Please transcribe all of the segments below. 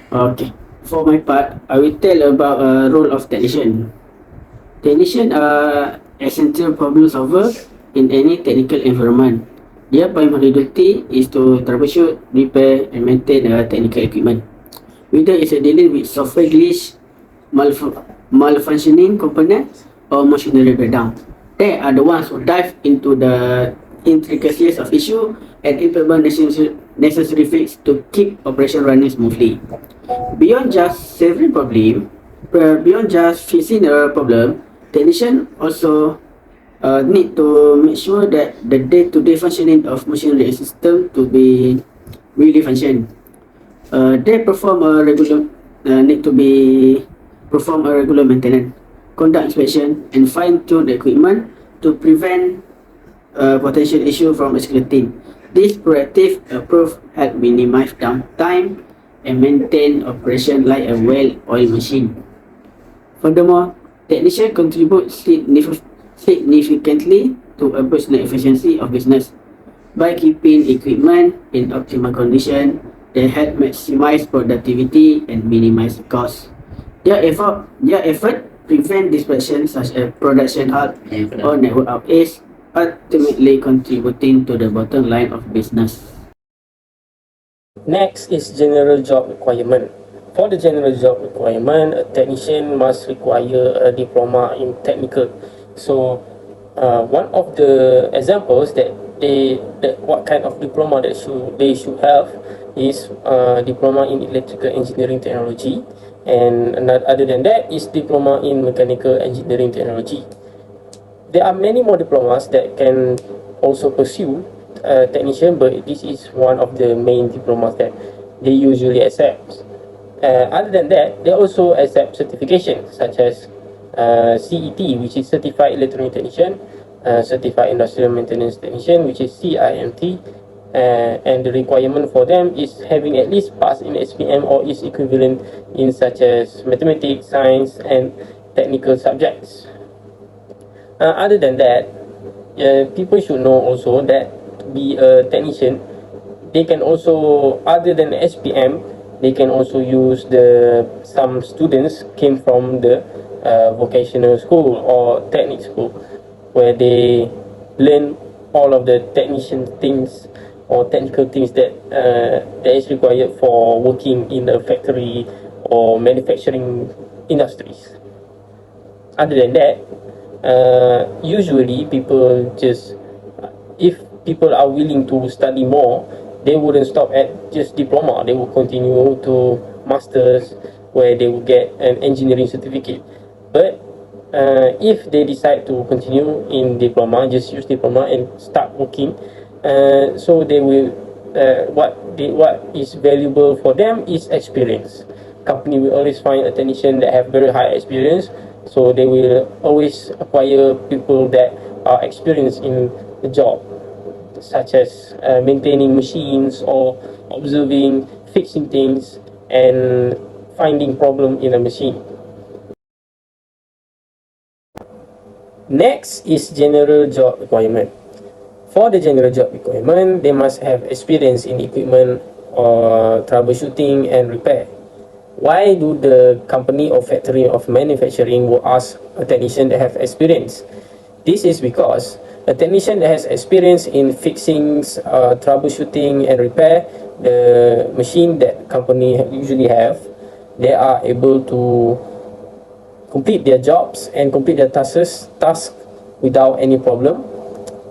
Okay. For my part, I will tell about role of technician. Technician are essential problem solver in any technical environment. Their primary duty is to troubleshoot, repair, and maintain technical equipment. Whether it's dealing with software glitch, malfunctioning component, or machinery breakdown. They are the ones who dive into the intricacies of issue and implement necessary fix to keep operation running smoothly. Beyond just solving problem, beyond just fixing a problem, technician also need to make sure that the day-to-day functioning of machinery system to be really function. They perform a regular need to be perform a regular maintenance, conduct inspection, and fine-tune the equipment to prevent potential issue from escalating. This proactive approach help minimize downtime and maintain operation like a well-oiled machine. Furthermore, technicians contribute significantly to operational efficiency of business. By keeping equipment in optimal condition, they help maximize productivity and minimize costs. Their effort prevent distractions such as production halt or network outage, ultimately contributing to the bottom line of business. Next is general job requirement. For the general job requirement, a technician must require a diploma in technical. So, one of the examples that what kind of diploma that they should have is diploma in electrical engineering technology, and other than that is diploma in mechanical engineering technology. There are many more diplomas that can also pursue technician, but this is one of the main diplomas that they usually accept. Other than that, they also accept certifications such as CET, which is Certified Electronic Technician, Certified Industrial Maintenance Technician, which is CIMT, and the requirement for them is having at least passed in SPM or its equivalent in such as mathematics, science, and technical subjects. Other than that, people should know also that to be a technician, they can also, other than SPM, they can also use some students came from the vocational school or technic school, where they learn all of the technician things or technical things that is required for working in a factory or manufacturing industries. Other than that, usually people just, if people are willing to study more, they wouldn't stop at just diploma. They will continue to masters, where they will get an engineering certificate. But if they decide to continue in diploma, just use diploma and start working, so they will what is valuable for them is experience. Company will always find a technician that have very high experience, so they will always acquire people that are experienced in the job, such as maintaining machines or observing, fixing things, and finding problem in a machine. Next is general job requirement. For the general job requirement, they must have experience in equipment or troubleshooting and repair. Why do the company or factory of manufacturing will ask a technician that have experience? This is because a technician that has experience in fixing, troubleshooting and repair the machine that company usually have, they are able to complete their jobs and complete their tasks without any problem,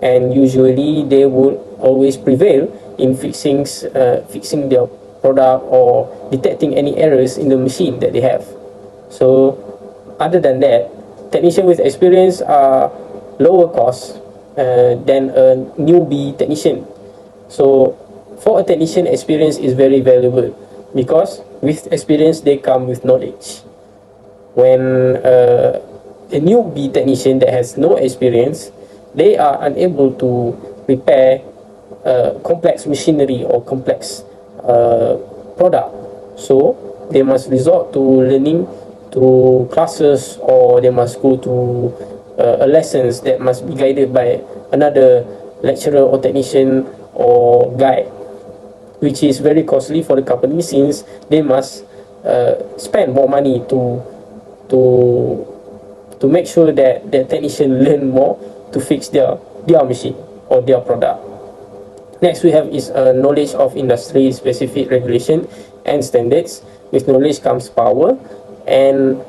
and usually they would always prevail in fixing their product or detecting any errors in the machine that they have. So other than that, technician with experience are lower cost than a newbie technician. So for a technician, experience is very valuable, because with experience they come with knowledge. When a newbie technician that has no experience, they are unable to repair complex machinery or complex product. So they must resort to learning through classes, or they must go to lessons that must be guided by another lecturer or technician or guide, which is very costly for the company, since they must spend more money to to make sure that the technician learn more to fix their machine or their product. Next we have is knowledge of industry specific regulation and standards. With knowledge comes power, and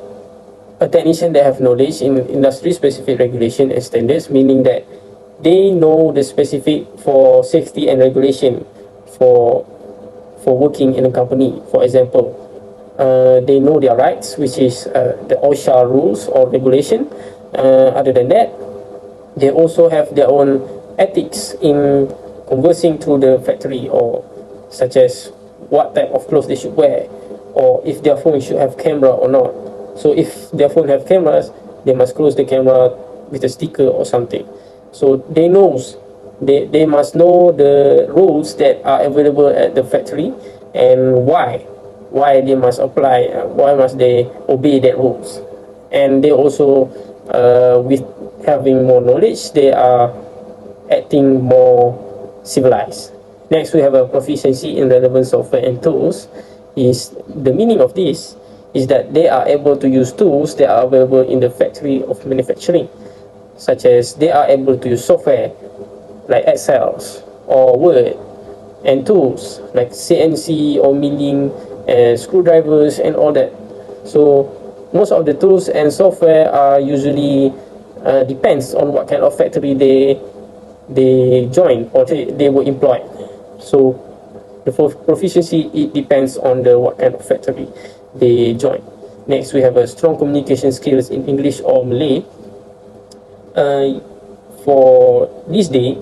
a technician that have knowledge in industry specific regulation and standards, meaning that they know the specific for safety and regulation for working in a company. For example, they know their rights, which is the OSHA rules or regulation. Other than that, they also have their own ethics in conversing through the factory, or such as what type of clothes they should wear, or if their phone should have camera or not. So if their phone have cameras, they must close the camera with a sticker or something. So they must know the rules that are available at the factory, and why they must apply, why must they obey that rules. And they also, with having more knowledge, they are acting more civilized. Next we have a proficiency in relevant software and tools. Is the meaning of this is that they are able to use tools that are available in the factory of manufacturing, such as they are able to use software like Excel or Word, and tools like CNC or milling and screwdrivers and all that. So most of the tools and software are usually depends on what kind of factory they join or they were employed. So the proficiency, it depends on the what kind of factory they join. Next we have a strong communication skills in English or Malay. For this day,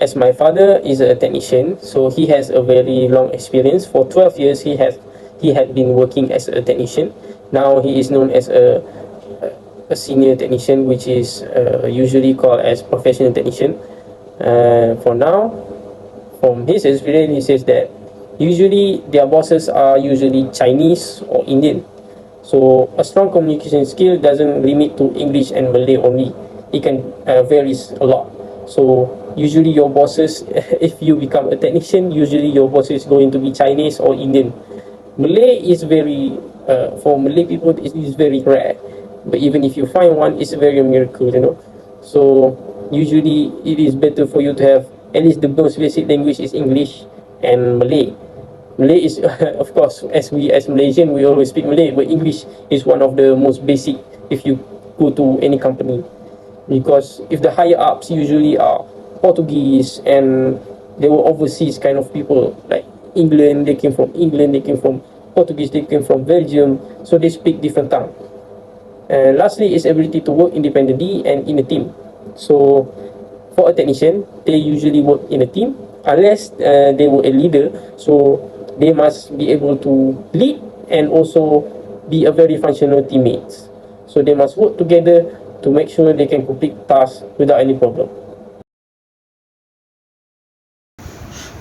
as my father is a technician, so he has a very long experience. For 12 years he had been working as a technician. Now he is known as a senior technician, which is usually called as professional technician. For now, from his experience, he says that usually their bosses are usually Chinese or Indian. So a strong communication skill doesn't limit to English and Malay only. It can varies a lot. So usually your bosses, if you become a technician, usually your boss is going to be Chinese or Indian. Malay is very, for Malay people, it is very rare. But even if you find one, it's a very miracle, you know. So usually it is better for you to have at least the most basic language is English and Malay. Malay is, of course, as Malaysian, we always speak Malay, but English is one of the most basic if you go to any company. Because if the higher ups usually are Portuguese, and they were overseas kind of people, like England, they came from England, they came from Portuguese, they came from Belgium, so they speak different tongue. And lastly is ability to work independently and in a team. So for a technician, they usually work in a team unless they were a leader, so they must be able to lead and also be a very functional teammates. So they must work together to make sure they can complete tasks without any problem.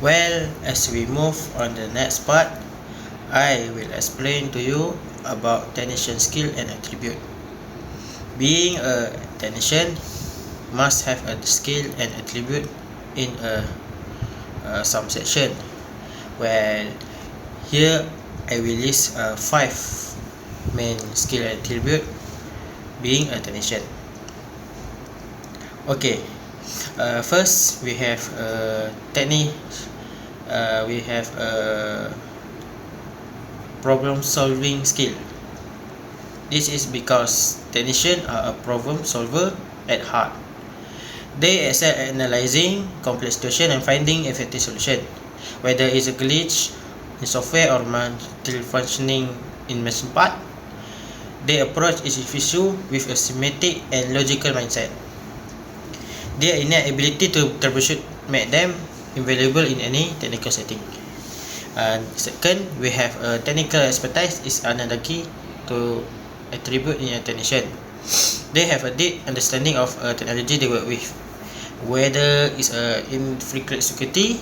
Well, as we move on the next part, I will explain to you about technician skill and attribute. Being a technician must have a skill and attribute in some section. Well, here I will list 5 main skill and attribute being a technician. Okay, first we have problem solving skill. This is because technicians are a problem solver at heart. They excel at analyzing complex situation and finding effective solution, whether it's a glitch in software or malfunctioning in machine part. They approach each issue with a systematic and logical mindset. Their innate ability to troubleshoot make them invaluable in any technical setting. And second, we have technical expertise is another key to attribute in a technician. They have a deep understanding of technology they work with, whether it's infrared security,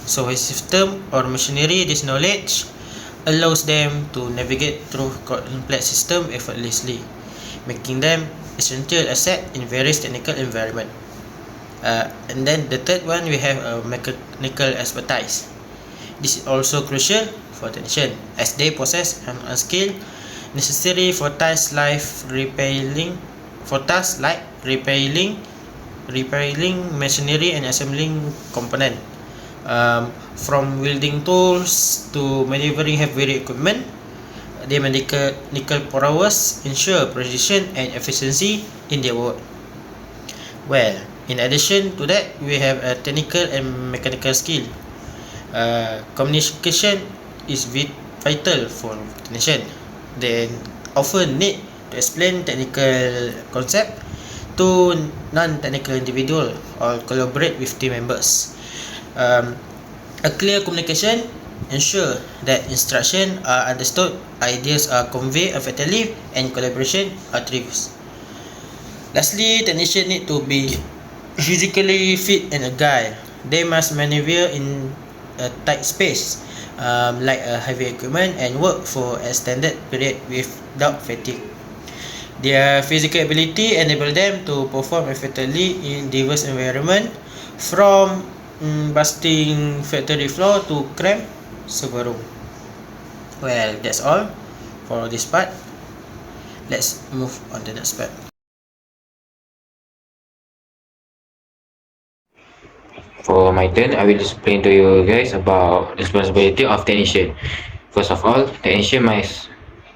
software system or machinery. This knowledge allows them to navigate through complex systems effortlessly, making them essential asset in various technical environments. And then the third one, we have a mechanical expertise. This is also crucial for technician, as they possess an skill necessary for tasks like repairing machinery and assembling component. From wielding tools to maneuvering heavy equipment, their mechanical prowess ensure precision and efficiency in their work. Well, in addition to that, we have a technical and mechanical skill. Communication is vital for technician. They often need to explain technical concept to non-technical individual or collaborate with team members. A clear communication ensure that instructions are understood, ideas are conveyed effectively, and collaboration are triggers. Lastly, technicians need to be physically fit and agile. They must maneuver in a tight space, like a heavy equipment, and work for extended period without fatigue. Their physical ability enable them to perform effectively in diverse environments, from busting factory floor to cramped server room. Well, that's all for this part. Let's move on to the next part. For my turn, I will explain to you guys about responsibility of technician. First of all, technician must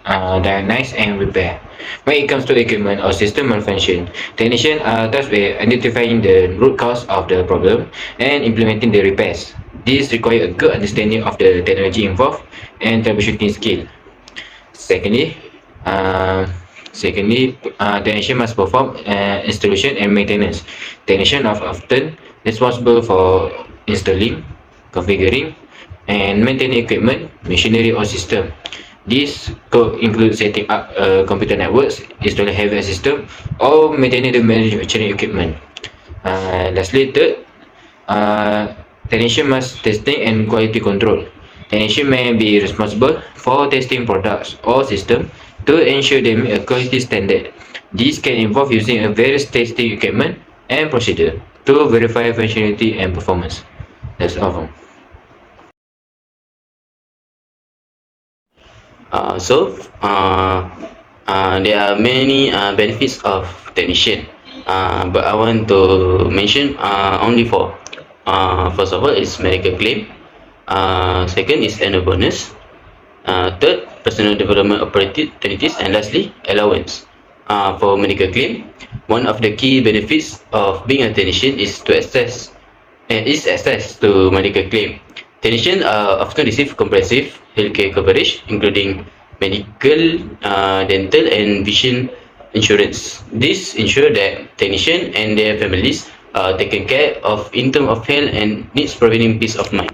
diagnose and repair. When it comes to equipment or system malfunction, technicians are tasked with identifying the root cause of the problem and implementing the repairs. This requires a good understanding of the technology involved and troubleshooting skill. Secondly, technician must perform installation and maintenance. Technicians are often responsible for installing, configuring, and maintaining equipment, machinery, or system. This could include setting up computer networks, installing heavy system, or maintaining the manufacturing equipment. Lastly, third, technician must testing and quality control. Technician may be responsible for testing products or systems to ensure they meet a quality standard. This can involve using a various testing equipment and procedure to verify functionality and performance. That's all. There are many benefits of technician, but I want to mention only four. First of all, is medical claim. Second is annual bonus. Third, personal development opportunities, and lastly, allowance. For medical claim, one of the key benefits of being a technician is access to medical claim. Technicians often receive comprehensive healthcare coverage, including medical, dental, and vision insurance. This ensures that technicians and their families are taken care of in terms of health and needs providing peace of mind.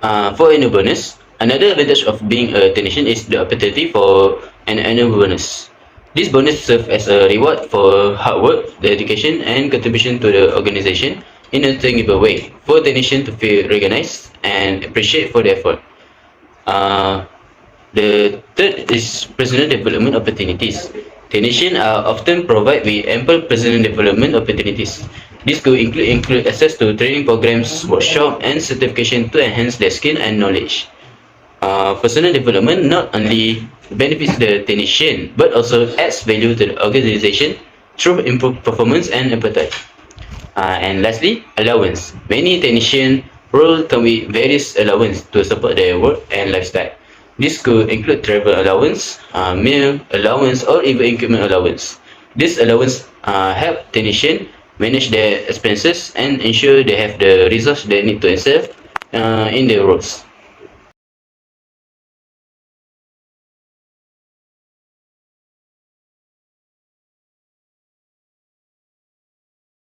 For annual bonus, another advantage of being a technician is the opportunity for an annual bonus. This bonus serves as a reward for hard work, dedication, and contribution to the organization in a tangible way for technicians to feel recognized and appreciated for their effort. The third is personal development opportunities. Technicians are often provided with ample personal development opportunities. This could include access to training programs, workshops, and certification to enhance their skill and knowledge. Personal development not only benefits the technician but also adds value to the organization through improved performance and appetite. And lastly, allowance. Many technicians will come with various allowance to support their work and lifestyle. This could include travel allowance, meal allowance, or even equipment allowance. This allowance help technicians manage their expenses and ensure they have the resources they need to excel in their roles.